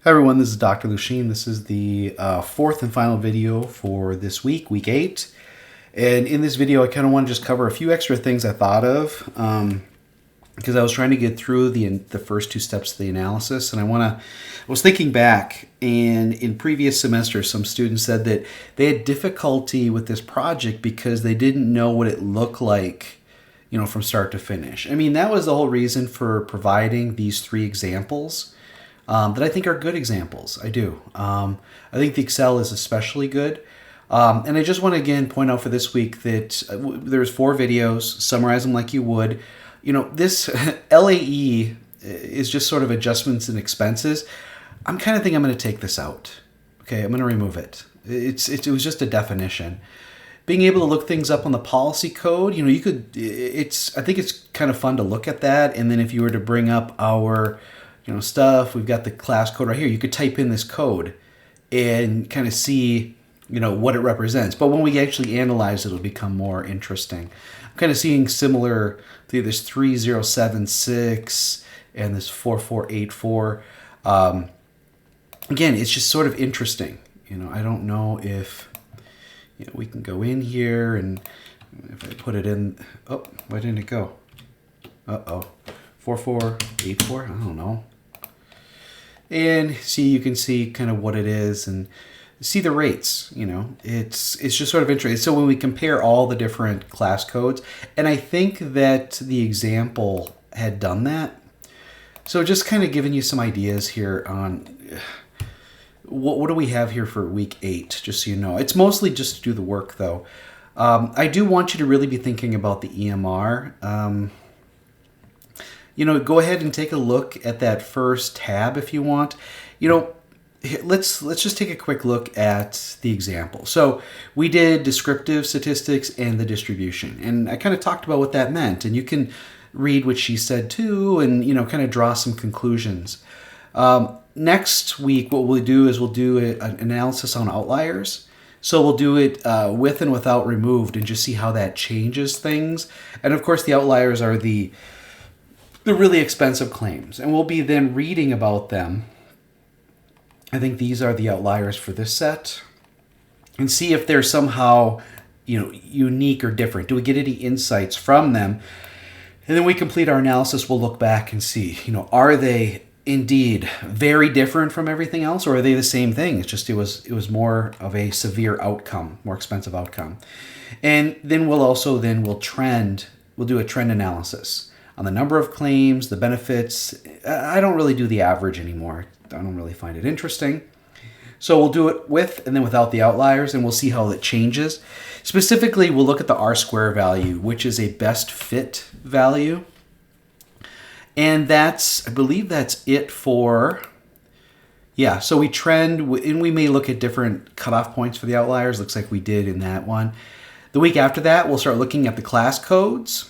Hi everyone, this is Dr. Lucien. This is the fourth and final video for this week, week 8. And in this video, I kind of want to just cover a few extra things I thought of because I was trying to get through the first two steps of the analysis. And I was thinking back, and in previous semesters, some students said that they had difficulty with this project because they didn't know what it looked like, from start to finish. I mean, that was the whole reason for providing these 3 examples. That I think are good examples. I do. I think the Excel is especially good. And I just want to again point out for this week that there's 4 videos. Summarize them like you would. This LAE is just sort of adjustments and expenses. I'm kind of thinking I'm going to take this out. Okay, I'm going to remove it. It was just a definition. Being able to look things up on the policy code, you could. I think it's kind of fun to look at that. And then if you were to bring up our stuff, we've got the class code right here. You could type in this code and kind of see, what it represents. But when we actually analyze it, it'll become more interesting. I'm kind of seeing similar to this 3076 and this 4484. Again, it's just sort of interesting. I don't know if, we can go in here and if I put it in, oh, why didn't it go? 4484, I don't know. And you can see kind of what it is and see the rates, it's just sort of interesting. So when we compare all the different class codes, and I think that the example had done that. So just kind of giving you some ideas here on what do we have here for week 8, just so you know. It's mostly just to do the work though. I do want you to really be thinking about the EMR. Go ahead and take a look at that first tab if you want. Let's just take a quick look at the example. So we did descriptive statistics and the distribution, and I kind of talked about what that meant, and you can read what she said too, and kind of draw some conclusions. Next week, what we'll do is we'll do an analysis on outliers. So we'll do it with and without removed, and just see how that changes things. And of course, the outliers are the really expensive claims, and we'll be then reading about them. I think these are the outliers for this set, and see if they're somehow, unique or different. Do we get any insights from them? And then we complete our analysis. We'll look back and see, are they indeed very different from everything else, or are they the same thing? It's just it was more of a severe outcome, more expensive outcome. And then we'll do a trend analysis on the number of claims, the benefits. I don't really do the average anymore. I don't really find it interesting. So we'll do it with and then without the outliers, and we'll see how it changes. Specifically, we'll look at the R-square value, which is a best fit value. And I believe that's it for, so we trend, and we may look at different cutoff points for the outliers. Looks like we did in that one. The week after that, we'll start looking at the class codes.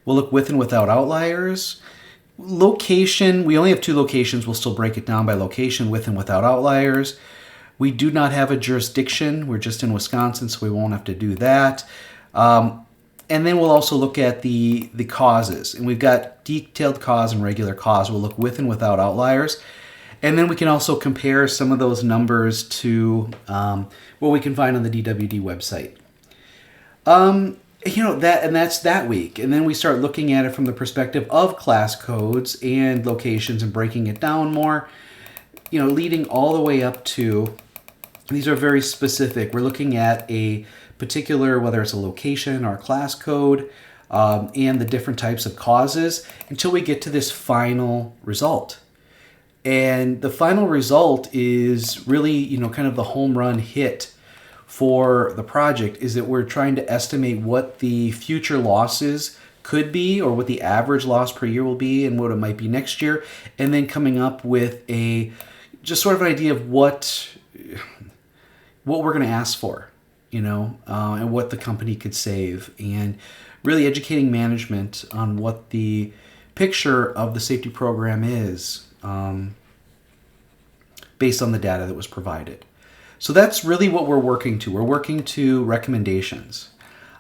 We'll look with and without outliers. Location, we only have 2 locations. We'll still break it down by location, with and without outliers. We do not have a jurisdiction. We're just in Wisconsin, so we won't have to do that. And then we'll also look at the causes. And we've got detailed cause and regular cause. We'll look with and without outliers. And then we can also compare some of those numbers to what we can find on the DWD website. That's that week. And then we start looking at it from the perspective of class codes and locations and breaking it down more, leading all the way up to, these are very specific. We're looking at a particular, whether it's a location or a class code, and the different types of causes until we get to this final result. And the final result is really, kind of the home run hit for the project, is that we're trying to estimate what the future losses could be, or what the average loss per year will be, and what it might be next year, and then coming up with just sort of an idea of what we're going to ask for, and what the company could save, and really educating management on what the picture of the safety program is, based on the data that was provided. So that's really what we're working to. We're working to recommendations.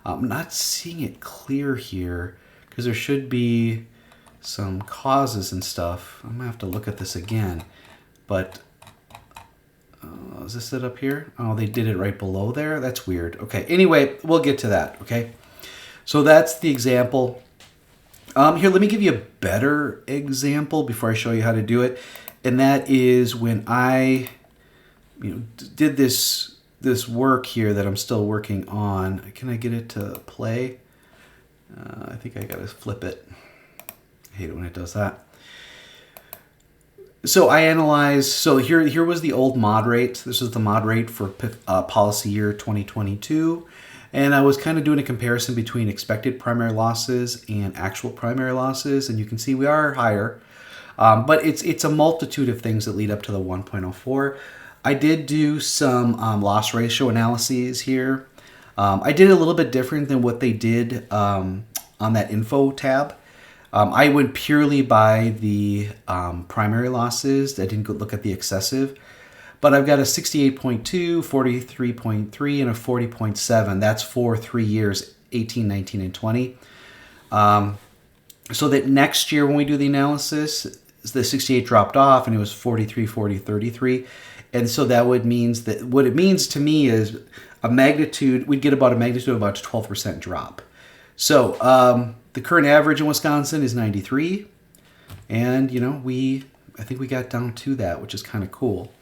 I'm not seeing it clear here because there should be some causes and stuff. I'm going to have to look at this again. But is this it up here? Oh, they did it right below there. That's weird. Okay. Anyway, we'll get to that. Okay. So that's the example. Here, let me give you a better example before I show you how to do it. And that is when I did this work here that I'm still working on. Can I get it to play? I think I got to flip it. I hate it when it does that. So I analyzed, so here was the old mod rate. This is the mod rate for policy year 2022. And I was kind of doing a comparison between expected primary losses and actual primary losses. And you can see we are higher. But it's a multitude of things that lead up to the 1.04. I did do some loss ratio analyses here. I did a little bit different than what they did on that info tab. I went purely by the primary losses. I didn't go look at the excessive. But I've got a 68.2, 43.3, and a 40.7. That's for 3 years, 18, 19, and 20. So that next year when we do the analysis, the 68 dropped off and it was 43, 40, 33. And so that would means that what it means to me is a magnitude, we'd get about a magnitude of about a 12% drop. So the current average in Wisconsin is 93. And, I think we got down to that, which is kind of cool.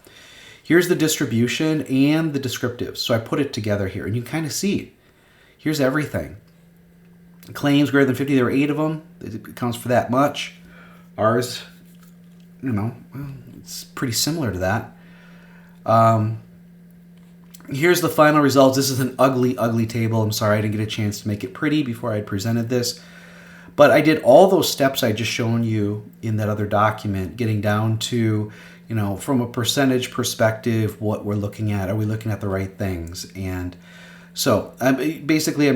Here's the distribution and the descriptive. So I put it together here and you kind of see. Here's everything. Claims greater than 50, there were 8 of them. It accounts for that much. Ours, it's pretty similar to that. Here's the final results. This is an ugly, ugly table. I'm sorry I didn't get a chance to make it pretty before I had presented this. But I did all those steps I just shown you in that other document, getting down to, from a percentage perspective, what we're looking at. Are we looking at the right things? And so I'm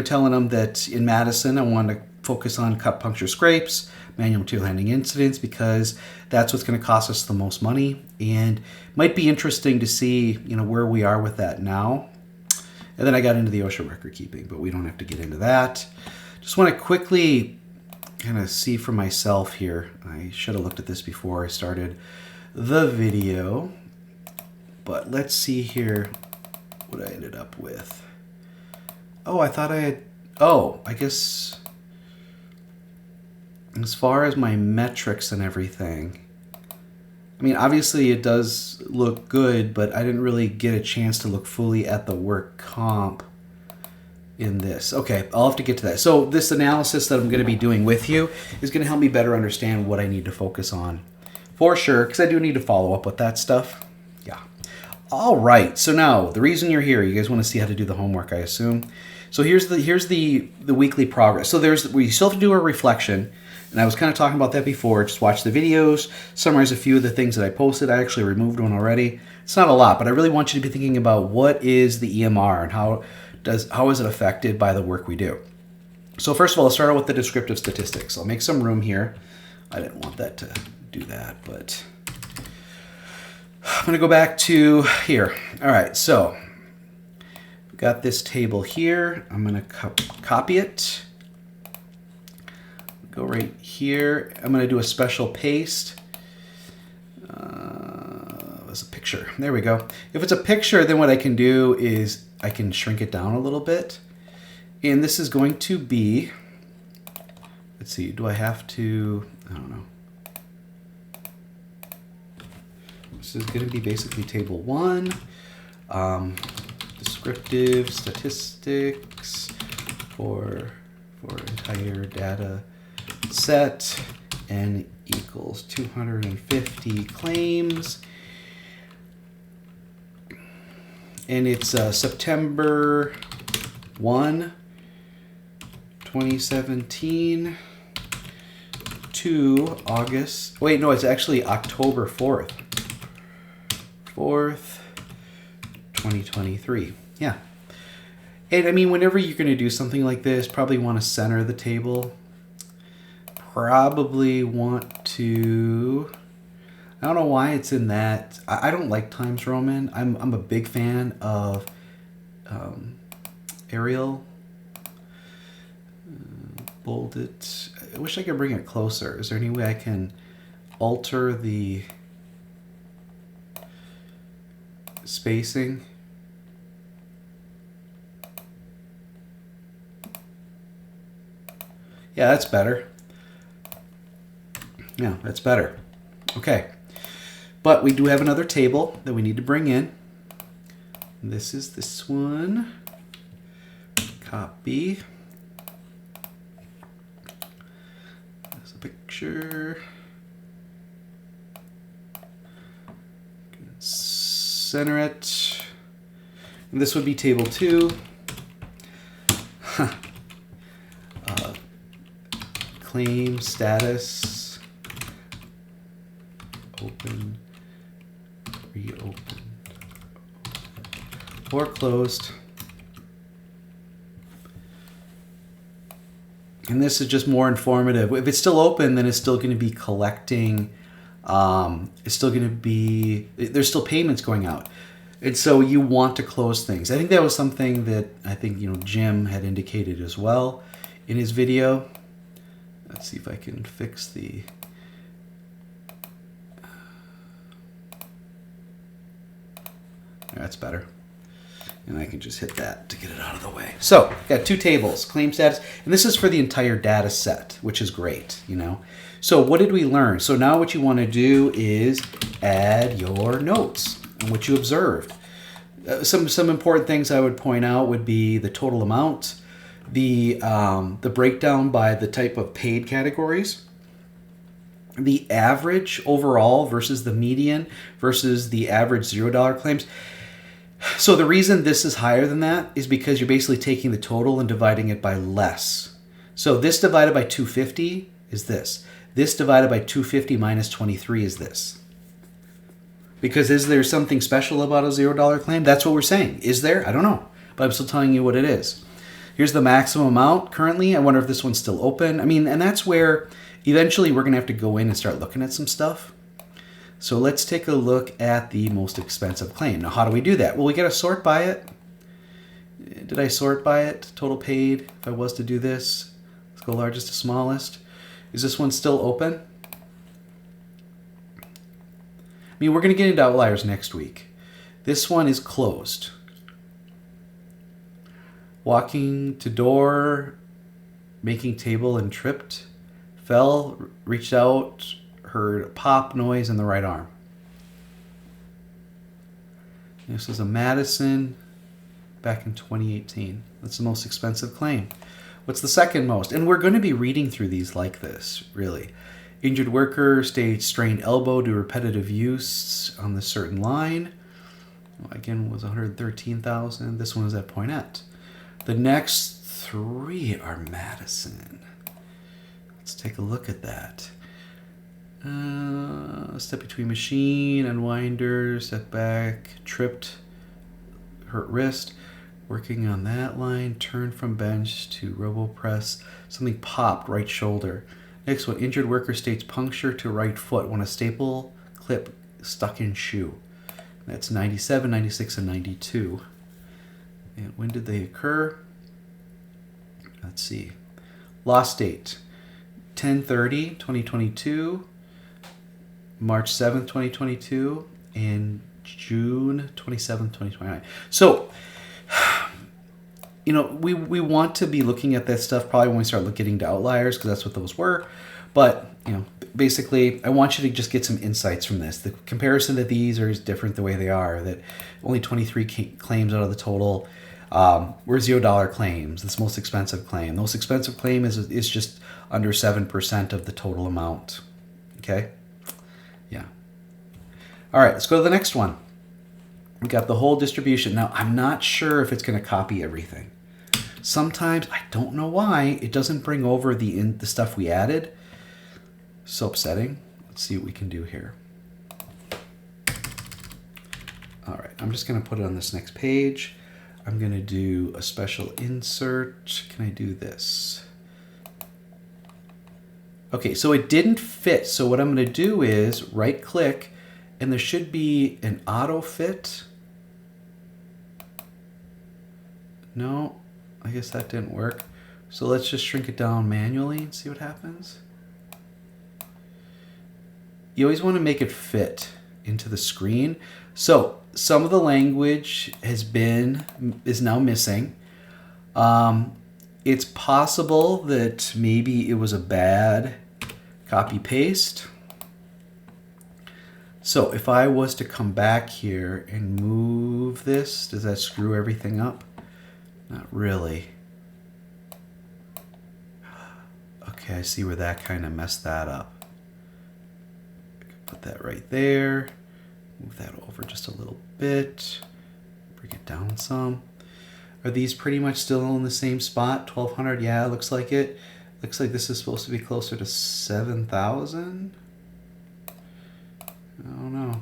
telling them that in Madison, I want to focus on cut, puncture, scrapes, manual material handling incidents, because that's what's going to cost us the most money. And it might be interesting to see, where we are with that now. And then I got into the OSHA record keeping, but we don't have to get into that. Just want to quickly kind of see for myself here. I should have looked at this before I started the video, but let's see here what I ended up with. Oh, I guess as far as my metrics and everything, obviously it does look good, but I didn't really get a chance to look fully at the work comp in this. Okay, I'll have to get to that. So this analysis that I'm going to be doing with you is going to help me better understand what I need to focus on. For sure, because I do need to follow up with that stuff. Yeah. All right, so now the reason you're here, you guys want to see how to do the homework, I assume. So here's the weekly progress. So we still have to do a reflection, and I was kind of talking about that before. Just watch the videos, summarize a few of the things that I posted. I actually removed one already. It's not a lot, but I really want you to be thinking about what is the EMR and how is it affected by the work we do. So first of all, I'll start out with the descriptive statistics. I'll make some room here. I didn't want that to do that, but I'm going to go back to here. All right, so we've got this table here. I'm going to copy it. Go right here. I'm going to do a special paste. As a picture. There we go. If it's a picture, then what I can do is I can shrink it down a little bit. And this is going to be, let's see, do I have to, I don't know. This is going to be basically table 1, descriptive statistics for entire data set, n equals 250 claims. And it's September 1, 2017 to August. Wait, no, it's actually October 4th. 2023. Yeah. And whenever you're going to do something like this, probably want to center the table. Probably want to... I don't know why it's in that. I don't like Times Roman. I'm a big fan of Arial. Bold it. I wish I could bring it closer. Is there any way I can alter the spacing. Yeah, that's better. Yeah, that's better. Okay. But we do have another table that we need to bring in. This is this one. Copy. There's a picture. Center it. And this would be table 2. Claim status. Open. Reopen. Or closed. And this is just more informative. If it's still open, then it's still going to be collecting. It's still going to be, there's still payments going out. And so you want to close things. I think that was something that I think, Jim had indicated as well in his video. Let's see if I can fix the... That's better. And I can just hit that to get it out of the way. So, got 2 tables, claim status, and this is for the entire data set, which is great, So what did we learn? So now what you want to do is add your notes on what you observed. Some important things I would point out would be the total amount, the breakdown by the type of paid categories, the average overall versus the median versus the average $0 claims. So the reason this is higher than that is because you're basically taking the total and dividing it by less. So this divided by 250 is this. This divided by 250 minus 23 is this. Because is there something special about a $0 claim? That's what we're saying. Is there? I don't know. But I'm still telling you what it is. Here's the maximum amount currently. I wonder if this one's still open. And that's where eventually we're going to have to go in and start looking at some stuff. So let's take a look at the most expensive claim. Now, how do we do that? Well, we got to sort by it. Did I sort by it? Total paid, if I was to do this. Let's go largest to smallest. Is this one still open? We're going to get into outliers next week. This one is closed. Walking to door, making table and tripped. Fell, reached out, heard a pop noise in the right arm. This is a Madison back in 2018. That's the most expensive claim. What's the second most? And we're going to be reading through these like this, really. Injured worker staged strained elbow due to repetitive use on the certain line. Again, was 113,000. This one is at Poinette. The next 3 are Madison. Let's take a look at that. Step between machine, unwinder, step back, tripped, hurt wrist. Working on that line, turn from bench to robo press. Something popped, right shoulder. Next one, injured worker states puncture to right foot when a staple clip stuck in shoe. That's 97, 96, and 92. And when did they occur? Let's see. Lost date, 10/30, 2022, March 7th, 2022, and June 27th, 2029. So, we want to be looking at this stuff probably when we start getting to outliers, because that's what those were. But, basically, I want you to just get some insights from this. The comparison that these are different the way they are, that only 23 claims out of the total were $0 claims. This most expensive claim. The most expensive claim is just under 7% of the total amount. Okay? Yeah. All right, let's go to the next one. We got the whole distribution. Now, I'm not sure if it's going to copy everything. Sometimes, I don't know why, it doesn't bring over the stuff we added. So upsetting. Let's see what we can do here. All right, I'm just going to put it on this next page. I'm going to do a special insert. Can I do this? Okay, so it didn't fit. So what I'm going to do is right-click, and there should be an auto fit. No, I guess that didn't work. So let's just shrink it down manually and see what happens. You always want to make it fit into the screen. So some of the language is now missing. It's possible that maybe it was a bad copy paste. So if I was to come back here and move this, does that screw everything up? Not really. Okay, I see where that kind of messed that up. Put that right there. Move that over just a little bit. Bring it down some. Are these pretty much still in the same spot? 1200? Yeah, looks like it. Looks like this is supposed to be closer to 7,000. I don't know.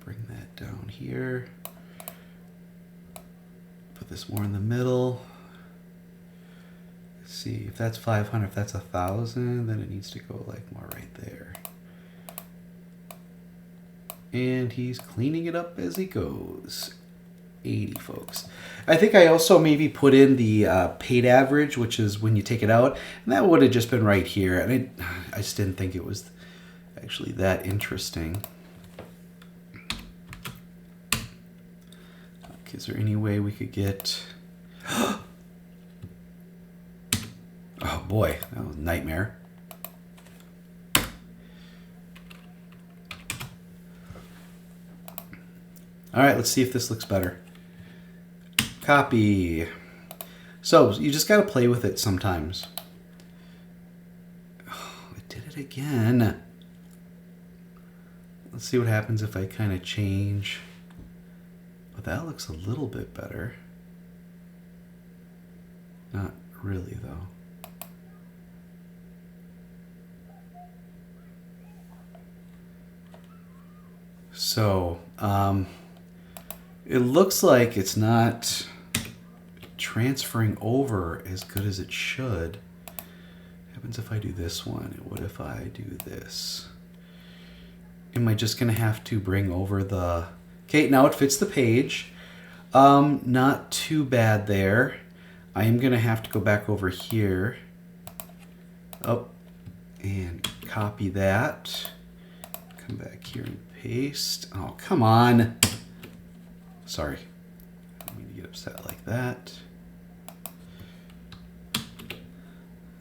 Bring that down here. Put this more in the middle. Let's see if that's 500. If that's 1,000, then it needs to go like more right there. And he's cleaning it up as he goes. 80, folks. I think I also maybe put in the paid average, which is when you take it out, and that would have just been right here. And I just didn't think it was actually that interesting. Okay, is there any way we could get... Oh boy, that was a nightmare. All right, let's see if this looks better. Copy. So you just got to play with it sometimes. Oh, I did it again. Let's see what happens if I kind of change. But that looks a little bit better. Not really, though. So, it looks like it's not transferring over as good as it should. What happens if I do this one? What if I do this? Am I just going to have to bring over the... Okay, now it fits the page. Not too bad there. I am going to have to go back over here. Oh, and copy that. Come back here and paste. Oh, come on. Sorry. I don't mean to get upset like that.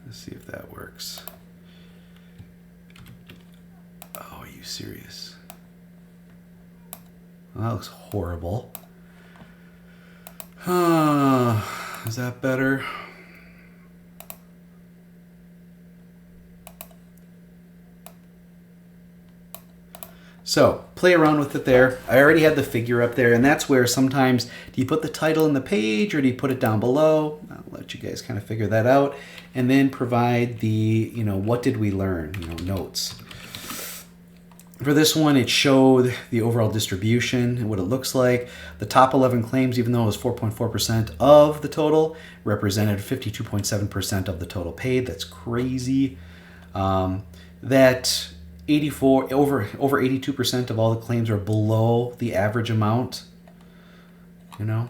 Let's see if that works. Oh, are you serious? Well, that looks horrible. Is that better? So, play around with it there. I already had the figure up there, and that's where sometimes, do you put the title in the page or do you put it down below? I'll let you guys kind of figure that out. And then provide the, what did we learn, notes. For this one, it showed the overall distribution and what it looks like. The top 11 claims, even though it was 4.4% of the total, represented 52.7% of the total paid. That's crazy. That 84 over 82% of all the claims are below the average amount. I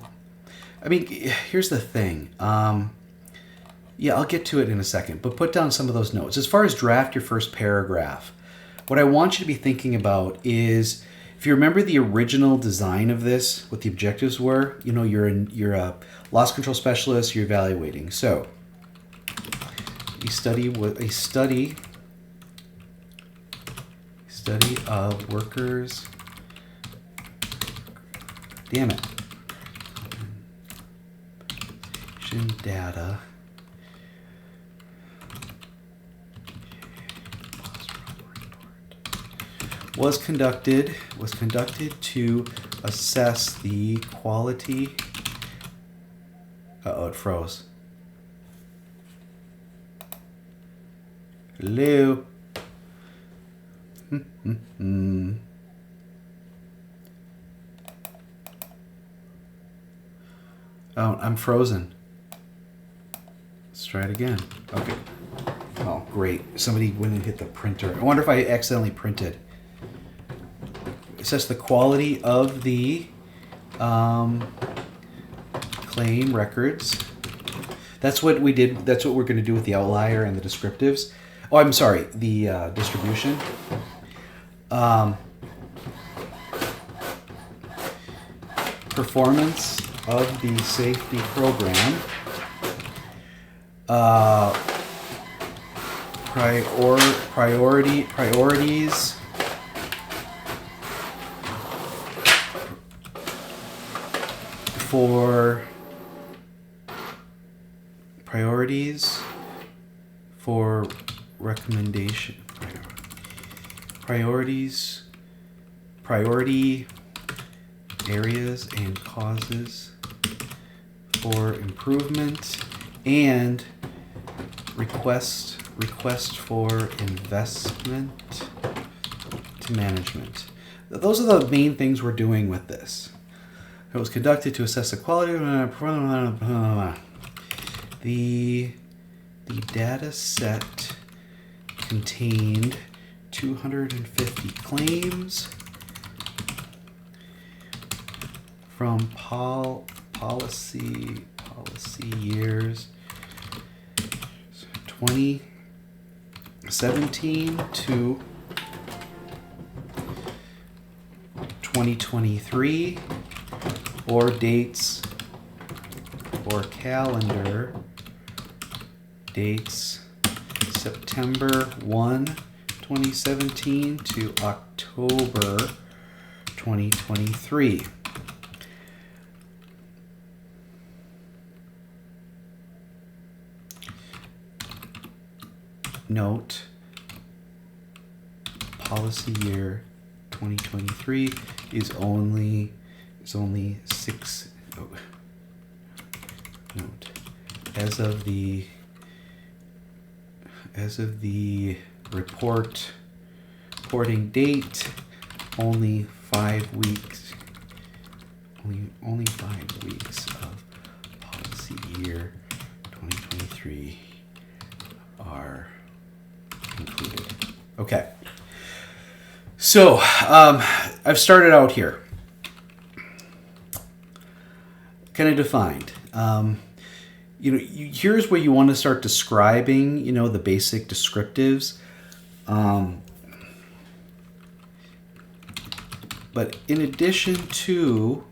mean, here's the thing. Yeah, I'll get to it in a second, but put down some of those notes. As far as draft your first paragraph, what I want you to be thinking about is, if you remember the original design of this, what the objectives were, you're a loss control specialist, you're evaluating. So, a study of workers. Damn it. Data. Was conducted to assess the quality. Uh-oh, it froze. Hello. Oh, I'm frozen. Let's try it again. Okay. Oh, great. Somebody went and hit the printer. I wonder if I accidentally printed. Assess the quality of the claim records. That's what we did. That's what we're going to do with the outlier and the descriptives. Oh, I'm sorry, the distribution. Performance of the safety program. Priorities. For recommendation. Priority areas and causes for improvement, and request for investment to management. Those are the main things we're doing with this. It was conducted to assess the quality of the data set contained 250 claims from policy years 2017 to 2023, or dates or calendar dates September 1, 2017 to October 2023. Note, policy year 2023 is only 6. Oh, note, as of the reporting date, only 5 weeks. Only 5 weeks of policy year 2023 are included. Okay. So I've started out here. Kind of defined. Here's where you want to start describing, the basic descriptives. But in addition to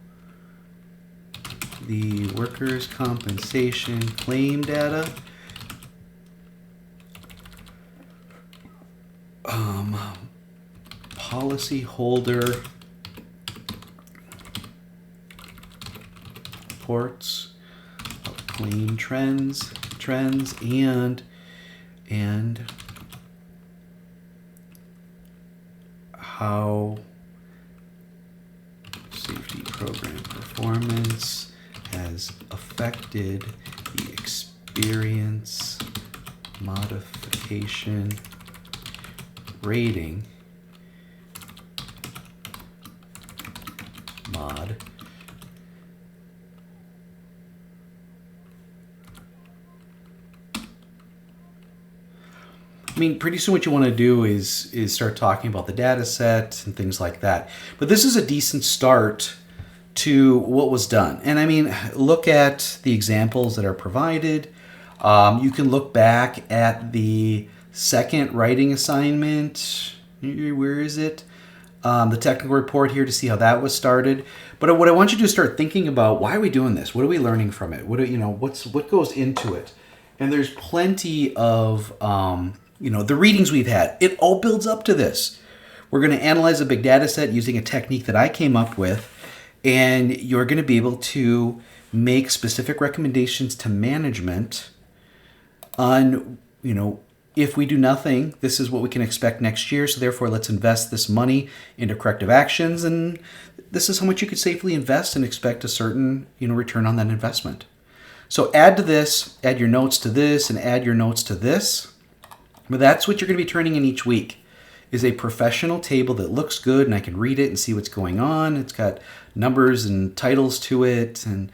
the workers' compensation claim data, policyholder reports of claim trends and how safety program performance has affected the experience modification rating mod pretty soon what you want to do is start talking about the data set and things like that. But this is a decent start to what was done. And look at the examples that are provided. You can look back at the second writing assignment. Where is it? The technical report here to see how that was started. But what I want you to do is start thinking about, why are we doing this? What are we learning from it? What goes into it? And there's plenty of the readings we've had. It all builds up to this. We're going to analyze a big data set using a technique that I came up with, and you're going to be able to make specific recommendations to management on, if we do nothing, this is what we can expect next year. So therefore, let's invest this money into corrective actions, and this is how much you could safely invest and expect a certain, return on that investment. So add to this, add your notes to this, and add your notes to this. But that's what you're going to be turning in each week, is a professional table that looks good and I can read it and see what's going on. It's got numbers and titles to it, and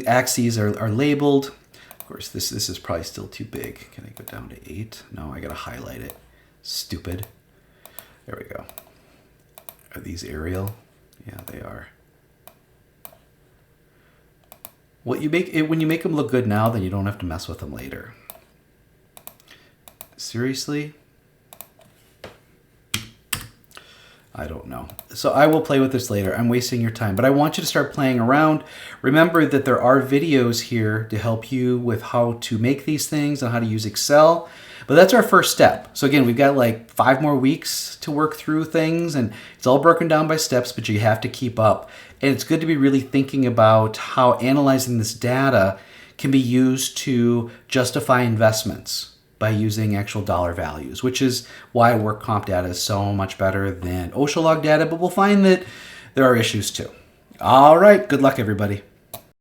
axes are labeled. Of course, this is probably still too big. Can I go down to 8? No, I got to highlight it. Stupid. There we go. Are these Arial? Yeah, they are. When you make them look good now, then you don't have to mess with them later. Seriously? I don't know. So I will play with this later. I'm wasting your time, but I want you to start playing around. Remember that there are videos here to help you with how to make these things and how to use Excel. But that's our first step. So again, we've got like 5 more weeks to work through things, and it's all broken down by steps, but you have to keep up. And it's good to be really thinking about how analyzing this data can be used to justify investments by using actual dollar values, which is why work comp data is so much better than OSHA log data, but we'll find that there are issues too. All right, good luck everybody.